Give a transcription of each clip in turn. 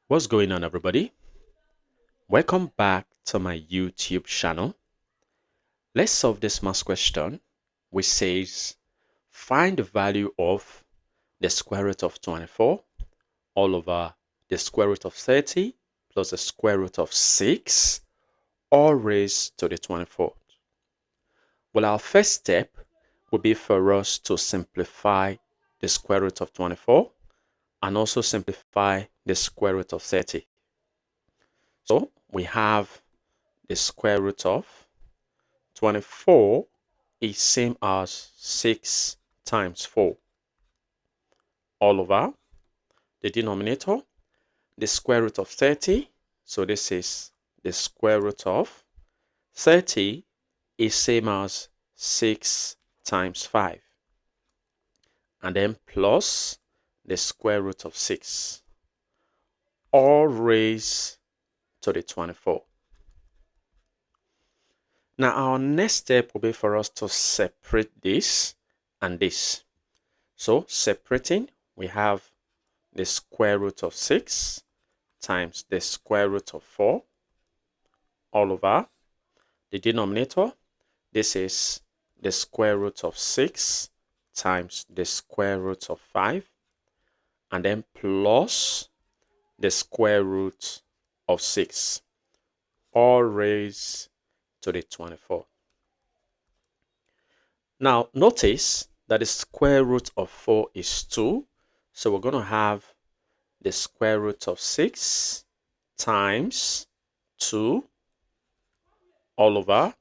What's going on, everybody? Welcome back to my YouTube channel. Let's solve this math question, which says find the value of the square root of 24 all over the square root of 30 plus the square root of 6 all raised to the 24th. Well, our first step would be for us to simplify the square root of 24 and also simplify the square root of 30. So we have the square root of 24 is same as 6 times 4 all over the denominator, the square root of 30. So this is the square root of 30 is same as 6 times 5. And then plus the square root of 6 all raised to the 24. Now our next step will be for us to separate this and this. So separating, we have the square root of 6 times the square root of 4 all over the denominator. This is the square root of 6 times the square root of 5, and then plus the square root of 6 all raised to the 24. Now notice that the square root of 4 is 2. So we're going to have the square root of 6 times 2 all over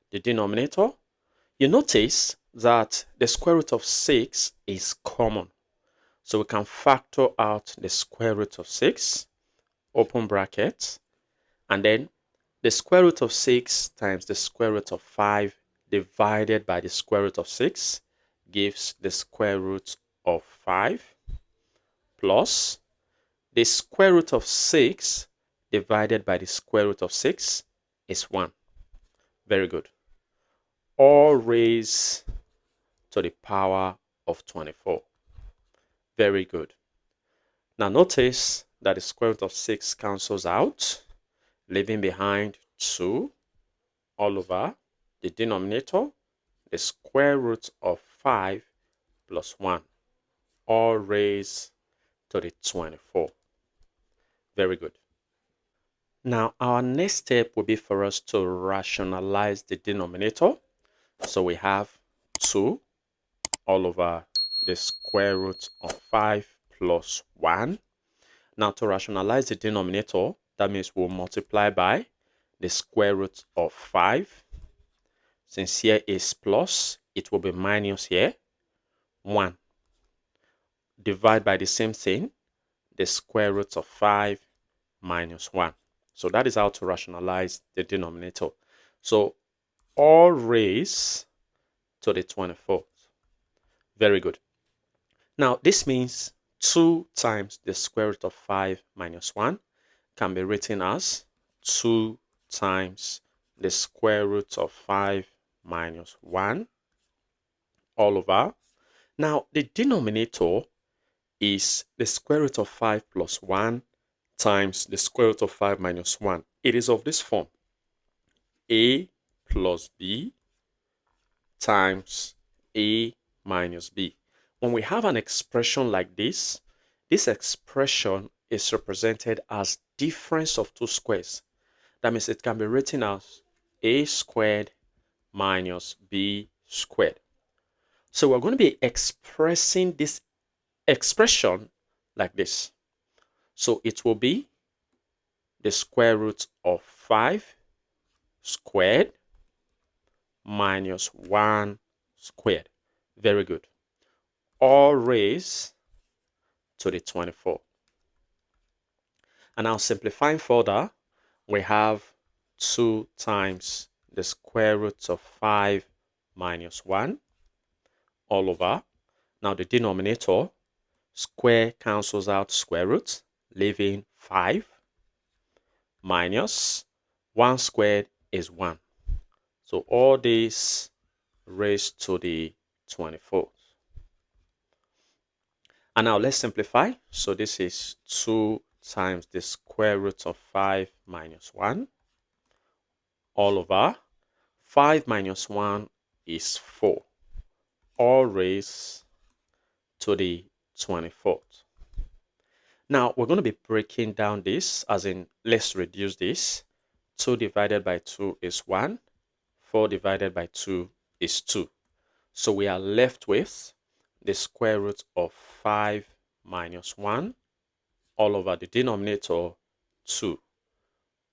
the denominator. You notice that the square root of 6 is common. So we can factor out the square root of 6, open bracket, and then the square root of 6 times the square root of 5 divided by the square root of 6 gives the square root of 5 plus the square root of 6 divided by the square root of 6 is 1. Very good. All raised to the power of 24. Very good. Now notice that the square root of 6 cancels out, leaving behind 2 all over the denominator, the square root of 5 plus 1, all raised to the 24. Very good. Now our next step will be for us to rationalize the denominator. So we have 2 all over the square root of 5 plus 1. Now to rationalize the denominator, that means we'll multiply by the square root of 5. Since here is plus, it will be minus here. 1. Divide by the same thing, the square root of 5 minus 1. So that is how to rationalize the denominator. So all raised to the 24th. Very good. Now this means 2 times the square root of 5 minus 1 can be written as 2 times the square root of 5 minus 1 all over. Now the denominator is the square root of 5 plus 1 times the square root of 5 minus 1. It is of this form: a plus b times a minus b. When we have an expression like this expression is represented as difference of two squares. That means it can be written as a squared minus b squared. So we're going to be expressing this expression like this. So it will be the square root of 5 squared minus 1 squared. Very good. All raised to the 24. And now simplifying further, we have 2 times the square root of 5 minus 1 all over. Now the denominator, square cancels out square root, leaving 5 minus 1 squared is 1. So all this raised to the 24th. And now let's simplify. So this is 2 times the square root of 5 minus 1 all over 5 minus 1 is 4, all raised to the 24th. Now, we're going to be breaking down this, as in, let's reduce this. 2 divided by 2 is 1. 4 divided by 2 is 2. So we are left with the square root of 5 minus 1 all over the denominator 2,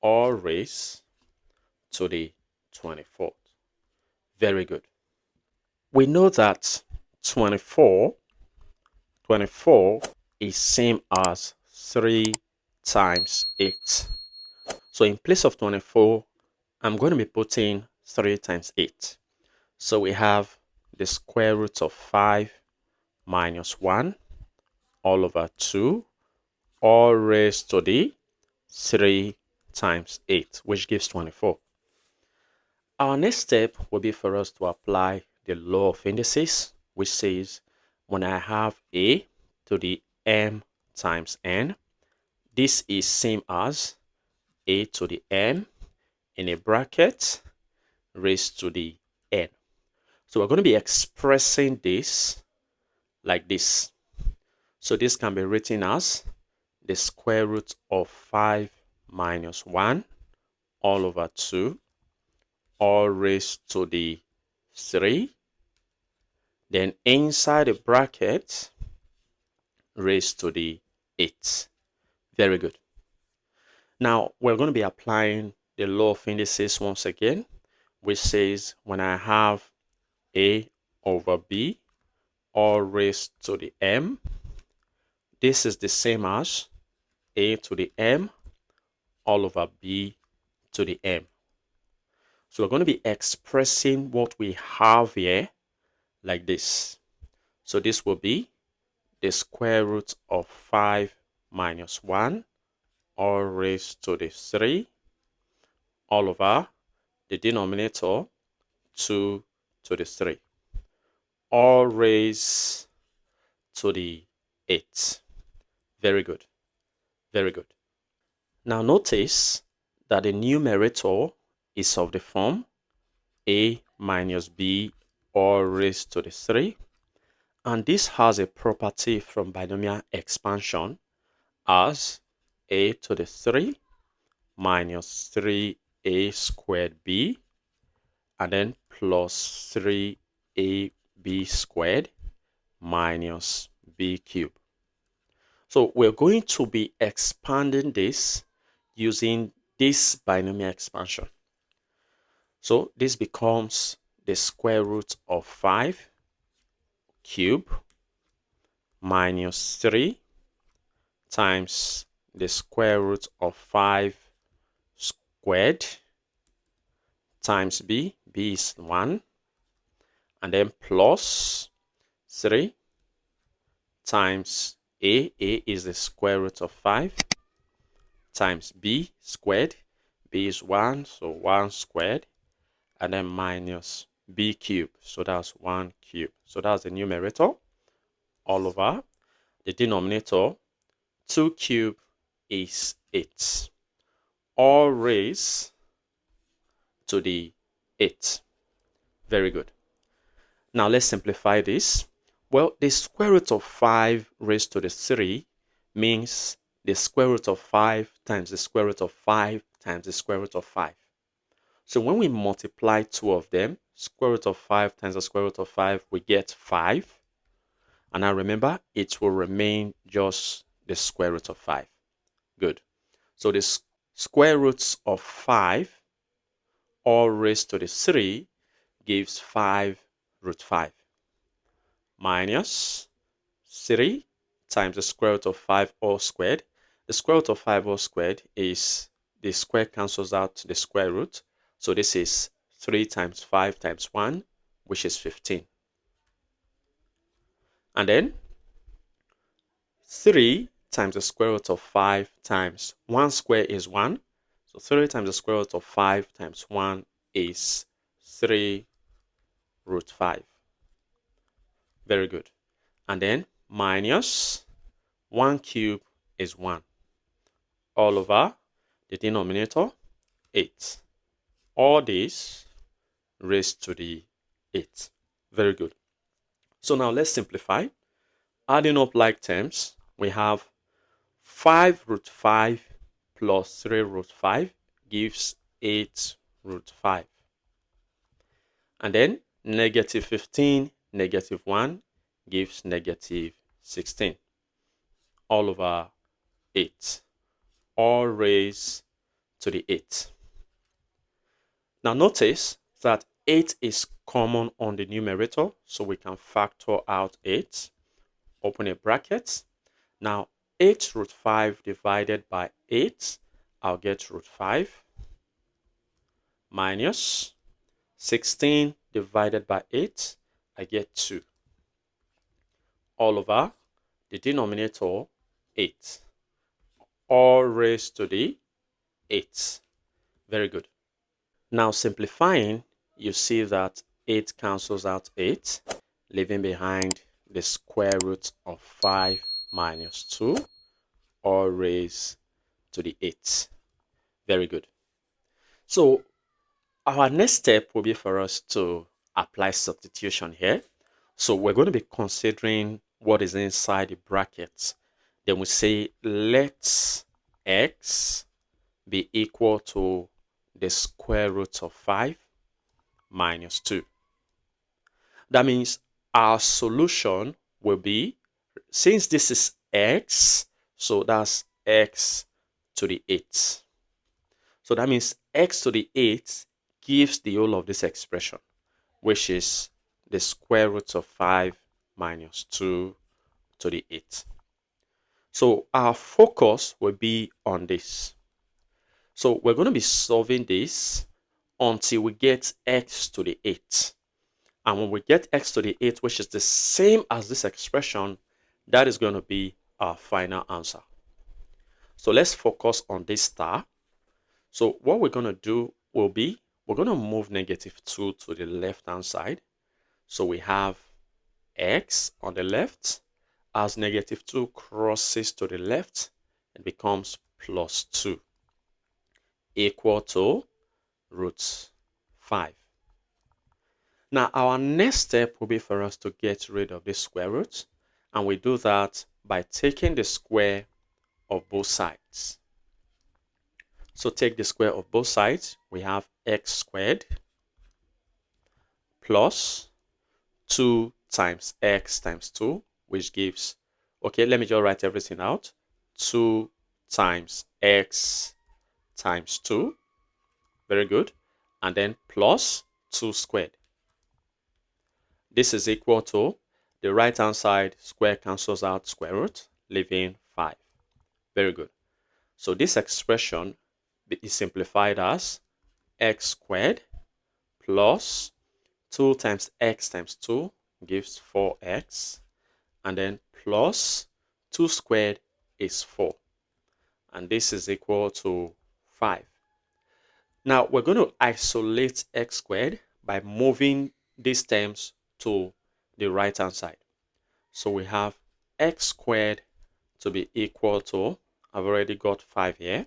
all raised to the 24th. Very good. We know that 24 is same as 3 times 8. So in place of 24, I'm going to be putting 3 times 8. So we have the square root of 5 minus 1 all over 2, all raised to the 3 times 8, which gives 24. Our next step will be for us to apply the law of indices, which says when I have a to the m times n, this is same as a to the m in a bracket raised to the n. So we're going to be expressing this like this. So this can be written as the square root of 5 minus 1 all over 2, all raised to the 3. Then inside the bracket, raised to the 8. Very good. Now, we're going to be applying the law of indices once again, which says when I have a over b, all raised to the m, this is the same as a to the m all over b to the m. So we're going to be expressing what we have here like this. So this will be the square root of 5 minus 1 all raised to the 3 all over the denominator 2 to the 3 all raised to the 8. Very good. Very good. Now notice that the numerator is of the form a minus b all raised to the 3. And this has a property from binomial expansion as a to the 3 minus 3a squared b, and then plus 3ab squared minus b cubed. So we're going to be expanding this using this binomial expansion. So this becomes the square root of 5 cubed minus 3 times the square root of 5 squared times b is 1, and then plus 3 times a is the square root of 5, times b squared, b is 1, so 1 squared, and then minus b cubed, so that's 1 cubed. So that's the numerator all over the denominator. 2 cubed is 8, all raised to the 8. Very good. Now let's simplify this. Well, the square root of 5 raised to the 3 means the square root of 5 times the square root of 5 times the square root of 5. So when we multiply two of them, square root of 5 times the square root of 5, we get 5. And now remember, it will remain just the square root of 5. Good. So the square roots of 5 all raised to the 3 gives 5 root 5 minus 3 times the square root of 5 all squared. The square root of 5 all squared is the square cancels out the square root. So this is 3 times 5 times 1, which is 15. And then 3 times the square root of 5 times 1 square is 1. So 3 times the square root of 5 times 1 is 3 root 5. Very good. And then minus 1 cube is 1. all over the denominator 8. All this raised to the 8. Very good. So now let's simplify. Adding up like terms, we have 5 root 5 plus 3 root 5 gives 8 root 5. And then negative 15, negative 1 gives negative 16. All over 8. All raised to the 8. Now notice that 8 is common on the numerator, so we can factor out 8. Open a bracket. Now 8 root 5 divided by 8, I'll get root 5 minus 16 divided by 8, I get 2. All over the denominator 8. All raised to the 8. Very good. Now simplifying, you see that 8 cancels out 8, leaving behind the square root of 5 minus 2, all raised to the 8. Very good. So our next step will be for us to apply substitution here. So we're going to be considering what is inside the brackets. Then we say let x be equal to the square root of 5 minus 2. That means our solution will be, since this is x, so that's x to the 8. So that means x to the 8 gives the whole of this expression, which is the square root of 5 minus 2 to the 8. So our focus will be on this. So we're going to be solving this until we get x to the 8. And when we get x to the 8, which is the same as this expression, that is going to be our final answer. So let's focus on this star. So what we're going to do will be, we're going to move negative 2 to the left-hand side. So we have x on the left. As negative 2 crosses to the left, it becomes plus 2 equal to root 5. Now, our next step will be for us to get rid of this square root. And we do that by taking the square of both sides. So take the square of both sides. We have x squared plus 2 times x times 2, which gives, okay, let me just write everything out. 2 times x times 2. Very good. And then plus 2 squared. This is equal to the right-hand side, square cancels out square root, leaving 5. Very good. So this expression is simplified as x squared plus 2 times x times 2 gives 4x, and then plus 2 squared is 4. And this is equal to 5. Now we're going to isolate x squared by moving these terms to the right-hand side. So we have x squared to be equal to, I've already got 5 here.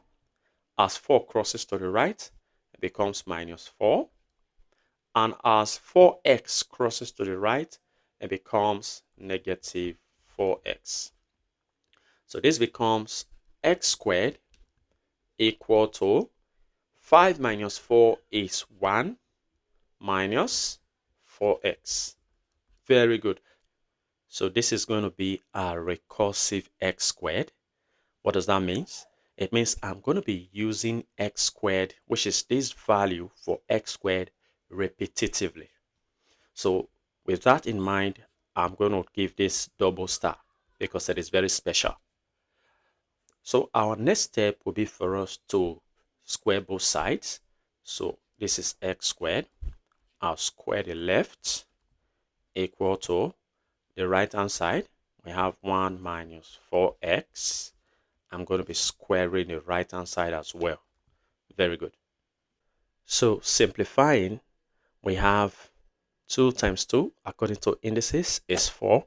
As 4 crosses to the right, it becomes minus 4. And as 4x crosses to the right, it becomes negative 4x. So this becomes x squared equal to 5 minus 4 is 1 minus 4x. Very good. So this is going to be a recursive x squared. What does that mean? It means I'm going to be using x squared, which is this value for x squared, repetitively. So with that in mind, I'm going to give this double star because it is very special. So our next step will be for us to square both sides. So this is x squared. I'll square the left equal to the right-hand side. We have 1 minus 4x. I'm going to be squaring the right-hand side as well. Very good. So simplifying, we have 2 times 2 according to indices is 4.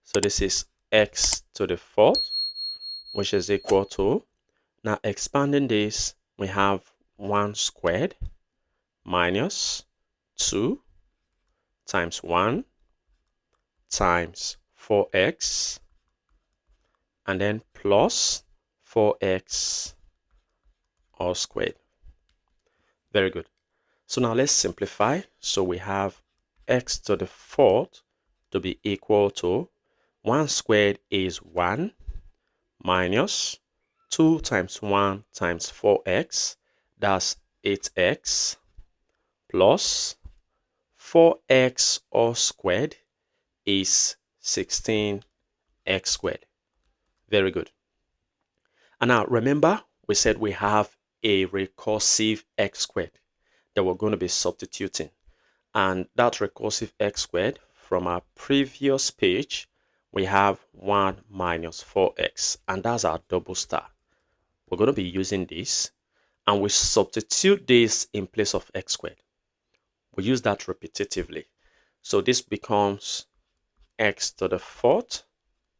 So this is x to the 4th, which is equal to, Now expanding this, we have 1 squared minus 2 times 1 times 4x and then plus 4x all squared. Very good. So now let's simplify. So we have x to the 4th to be equal to 1 squared is 1 minus 2 times 1 times 4x, that's 8x, plus 4x all squared is 16x squared. Very good. And now remember, we said we have a recursive x squared that we're going to be substituting. And that recursive x squared from our previous page, we have 1 minus 4x, and that's our double star. We're going to be using this, and we substitute this in place of x squared. We use that repetitively. So this becomes x to the 4th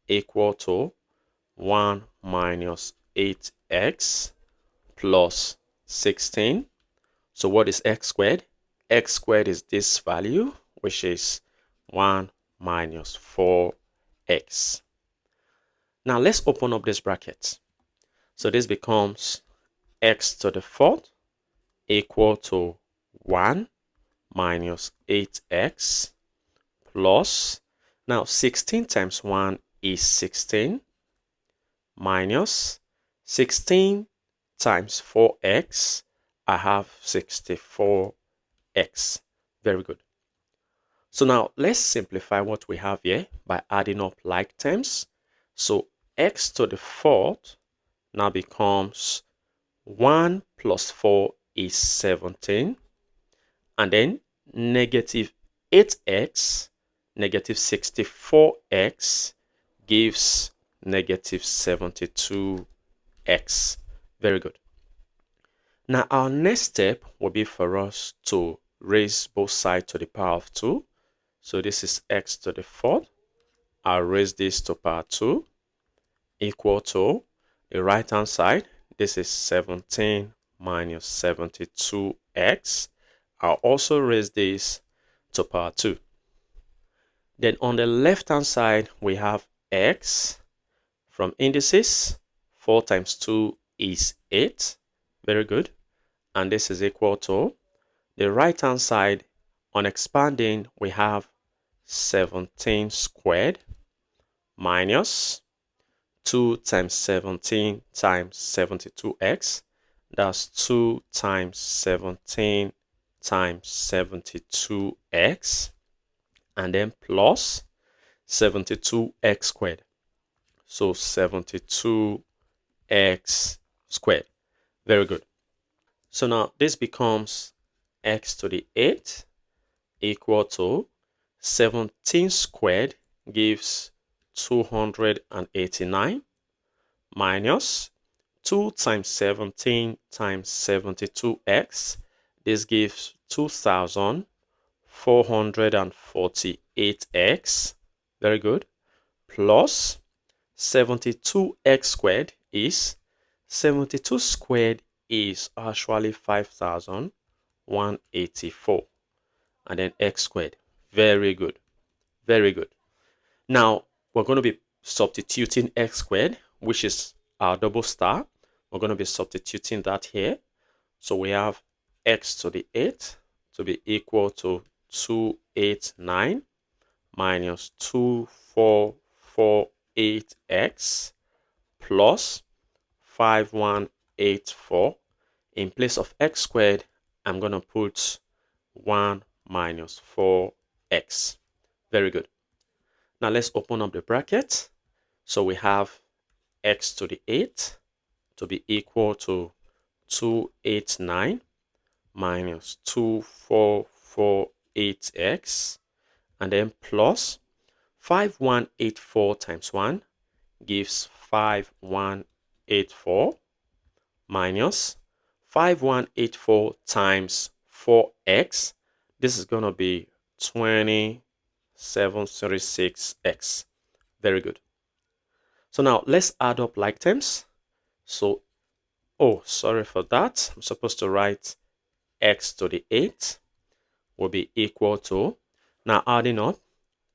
equal to 1 minus 8x plus 16. So what is x squared? X squared is this value, which is 1 minus 4x. Now let's open up this bracket. So this becomes x to the 4th equal to 1 minus 8x plus, now 16 times 1 is 16, minus 16 times 4x, I have 64x. Very good. So now let's simplify what we have here by adding up like terms. So x to the 4th now becomes 1 plus 4 is 17. And then negative 8x, negative 64x gives negative 72x. Very good. Now our next step will be for us to raise both sides to the power of 2. So this is x to the 4th. I'll raise this to power 2 equal to the right hand side. This is 17 minus 72x. I'll also raise this to power 2. Then on the left hand side, we have x from indices. 4 times 2 is 8. Very good. And this is equal to the right hand side. On expanding, we have 17 squared minus 2 times 17 times 72x. That's 2 times 17 times 72x, and then plus 72x squared. So 72x squared. Very good. So now this becomes x to the 8th equal to 17 squared gives 289 minus 2 times 17 times 72x. This gives 2448x. Very good. Plus 72x squared is 72 squared is actually 5184. And then x squared. Very good. Very good. Now we're going to be substituting x squared, which is our double star. We're going to be substituting that here. So we have x to the 8th to be equal to 289 minus 2448x plus 5184. In place of x squared, I'm going to put 1 minus 4x. Very good. Now let's open up the bracket. So we have x to the 8th to be equal to 289 minus 2448x, and then plus 5184 times 1 gives 5184 minus 5184 times 4x. This is going to be 2736x. Very good. So now let's add up like terms. So Oh, sorry for that. I'm supposed to write x to the 8 will be equal to, now adding up,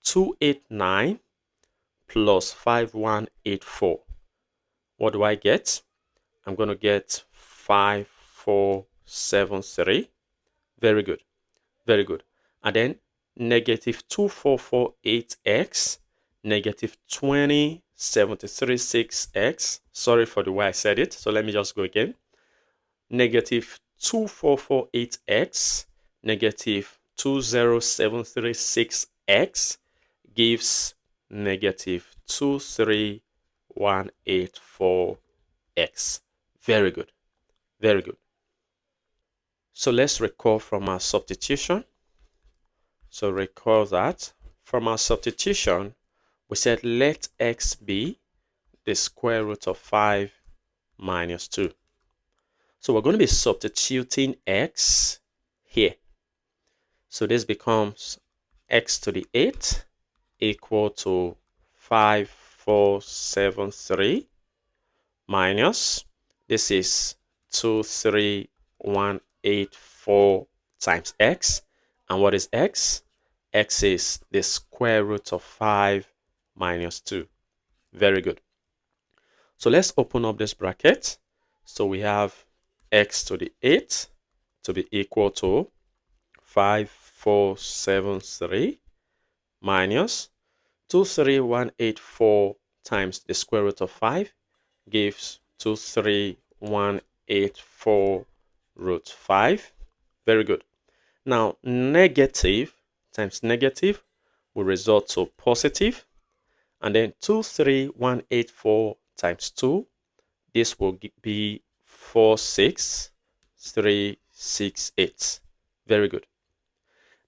289 plus 5184. What do I get? I'm going to get 5473. Very good. Very good. And then negative 2448x, negative 20736x. Sorry for the way I said it. So let me just go again. Negative 2448x, negative 20736x gives negative 23184x. Very good. Very good. So let's recall from our substitution. So recall that from our substitution, we said let x be the square root of 5 minus 2. So we're going to be substituting x here. So this becomes x to the 8 equal to 5473 minus, this is 23184 times x. And what is x? X is the square root of 5 minus 2. Very good. So let's open up this bracket. So we have x to the 8 to be equal to 5473 minus 23184 times the square root of 5 gives 23184 root 5. Very good. Now, negative times negative will result to positive. And then 23184 times 2, this will be 46368. Very good.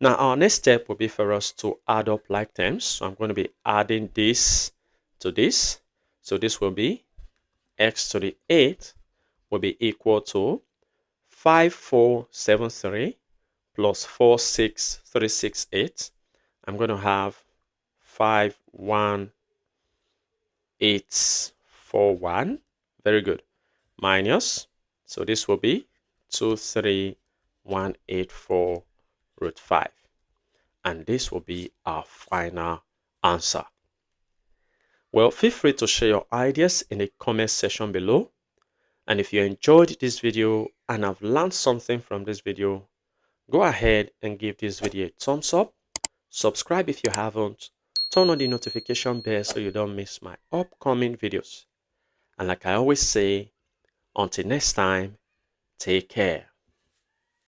Now, our next step will be for us to add up like terms. So I'm going to be adding this to this. So this will be x to the 8 will be equal to 5473 plus 46368. I'm going to have 51841. Very good. Minus, so this will be 23184 root 5. And this will be our final answer. Well, feel free to share your ideas in the comment section below. And if you enjoyed this video and have learned something from this video, go ahead and give this video a thumbs up. Subscribe if you haven't. Turn on the notification bell so you don't miss my upcoming videos. And like I always say, until next time, take care.